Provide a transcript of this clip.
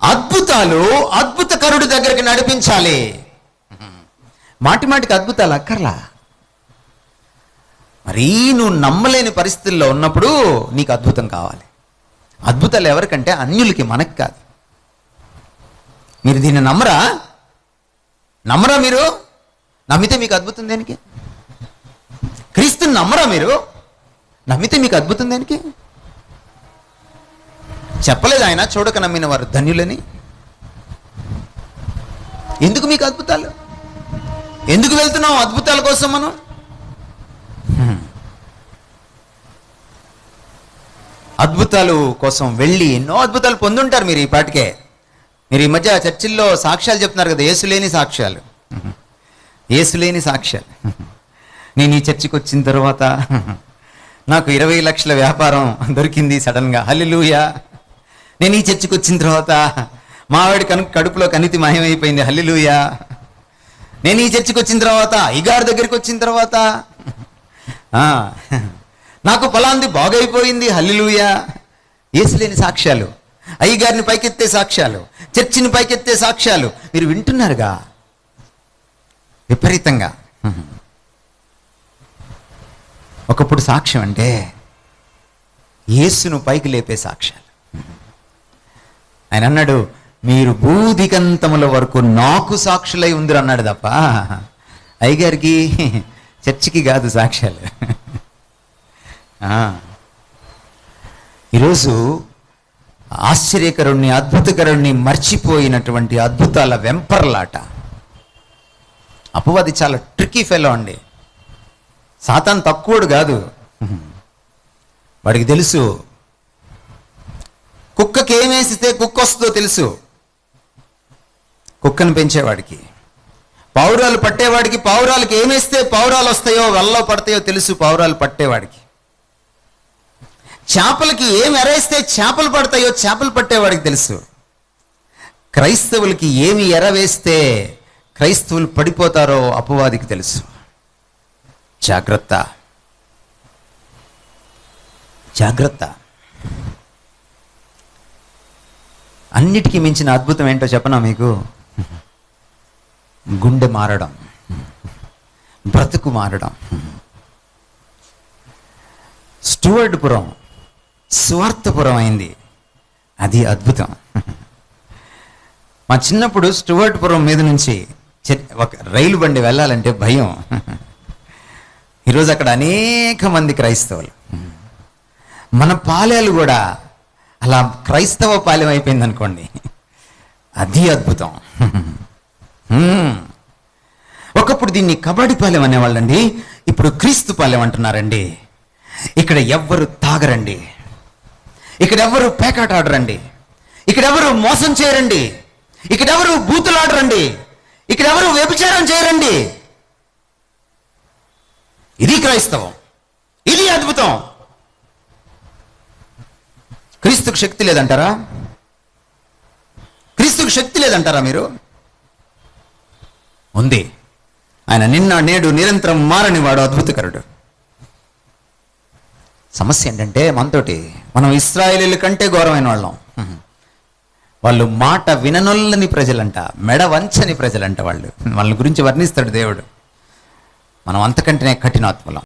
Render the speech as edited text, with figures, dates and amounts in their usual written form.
అద్భుతాలు అద్భుతకరుడి దగ్గరికి నడిపించాలి. మాటి మాటికి అద్భుతాలు అక్కర్లా. మరీ నువ్వు నమ్మలేని పరిస్థితుల్లో ఉన్నప్పుడు నీకు అద్భుతం కావాలి. అద్భుతాలు ఎవరికంటే అన్యులకి, మనకి కాదు. మీరు దీన్ని నమ్మరా? మీరు? నమ్మితే మీకు అద్భుతం దేనికి? క్రీస్తుని నమ్మరా మీరు? నమ్మితే మీకు అద్భుతం దేనికి? చెప్పలేదు ఆయన చూడక నమ్మిన వారు ధన్యులని? ఎందుకు మీకు అద్భుతాలు? ఎందుకు వెళ్తున్నాం అద్భుతాల కోసం మనం? అద్భుతాలు కోసం వెళ్ళి ఎన్నో అద్భుతాలు పొందుంటారు మీరు ఈ పాటికే. మీరు ఈ మధ్య చర్చిల్లో సాక్ష్యాలు చెప్తున్నారు కదా, యేసులేని సాక్ష్యాలు. యేసులేని సాక్ష్యాలు. నేను ఈ చర్చికి వచ్చిన తర్వాత నాకు 20 లక్షల వ్యాపారం దొరికింది సడన్గా, హల్లెలూయా. నేను ఈ చర్చికి వచ్చిన తర్వాత మా ఆవిడ కడుపులో కణితి మాయమైపోయింది, హల్లెలూయా. నేను ఈ చర్చికి వచ్చిన తర్వాత అయ్యగారి దగ్గరికి వచ్చిన తర్వాత నాకు ఫలాంది బాగైపోయింది, హల్లెలూయా. యేసులేని సాక్ష్యాలు, అయ్యగారిని పైకెత్తే సాక్ష్యాలు, చర్చిని పైకెత్తే సాక్ష్యాలు మీరు వింటున్నారుగా విపరీతంగా. ఒకప్పుడు సాక్ష్యం అంటే యేసును పైకి లేపే సాక్ష్యాలు. ఆయన అన్నాడు, మీరు భూదిగంతముల వరకు నాకు సాక్షులై ఉందిరు అన్నాడు తప్ప అయ్యగారికి చర్చికి కాదు సాక్ష్యాలు. ఈరోజు ఆశ్చర్యకరుణ్ణి అద్భుతకరుణ్ణి మర్చిపోయినటువంటి అద్భుతాల వెంపర్లాట. అపవాది చాలా ట్రిక్కీ ఫెలో అండి. సాతాను తక్కువడు కాదు. వాడికి తెలుసు కుక్కకి ఏమేసితే కుక్క వస్తుందో తెలుసు. కుక్కను పెంచేవాడికి, పావురాలు పట్టేవాడికి పావురాలకి ఏమేస్తే పావురాలు వస్తాయో వలలో పడతాయో తెలుసు. పావురాలు పట్టేవాడికి, చేపలకి ఏం ఎరేస్తే చేపలు పడతాయో చేపలు పట్టేవాడికి తెలుసు. క్రైస్తవులకి ఏమి ఎరవేస్తే క్రైస్తవులు పడిపోతారో అపవాదికి తెలుసు. జాగ్రత్త, జాగ్రత్త. అన్నిటికీ మించిన అద్భుతం ఏంటో చెప్పనా మీకు? గుండె మారడం, బ్రతుకు మారడం. స్టూవర్డ్పురం స్వార్థపురం అయింది, అది అద్భుతం. మా చిన్నప్పుడు స్టూవర్డ్పురం మీద నుంచి ఒక రైలు బండి వెళ్ళాలంటే భయం. ఈరోజు అక్కడ అనేక మంది క్రైస్తవులు. మన పాలెలు కూడా అలా క్రైస్తవ పాలెం అయిపోయింది అనుకోండి, అది అద్భుతం. ఒకప్పుడు దీన్ని కబడ్డీ పాలెం అనేవాళ్ళండి, ఇప్పుడు క్రీస్తు పాలెం అంటున్నారండి. ఇక్కడ ఎవ్వరు తాగరండి, ఇక్కడ ఎవరు పేకాట ఆడరండి, ఇక్కడ ఎవరు మోసం చేయరండి, ఇక్కడ ఎవరు బూతులు ఆడరండి, ఇక్కడ ఎవరు వ్యభిచారం చేయరండి. ఇది క్రైస్తవం, ఇది అద్భుతం. క్రీస్తుకు శక్తి లేదంటారా? క్రీస్తుకు శక్తి లేదంటారా మీరు? ఉంది. ఆయన నిన్న నేడు నిరంతరం మారని వాడు, అద్భుతకరుడు. సమస్య ఏంటంటే మనతోటి మనం ఇశ్రాయేలీయుల కంటే ఘోరమైన వాళ్ళం. వాళ్ళు మాట విననొల్లని ప్రజలంట, మెడ వంచని ప్రజలంట. వాళ్ళ గురించి వర్ణిస్తాడు దేవుడు. మనం అంతకంటేనే కఠినాత్మలం.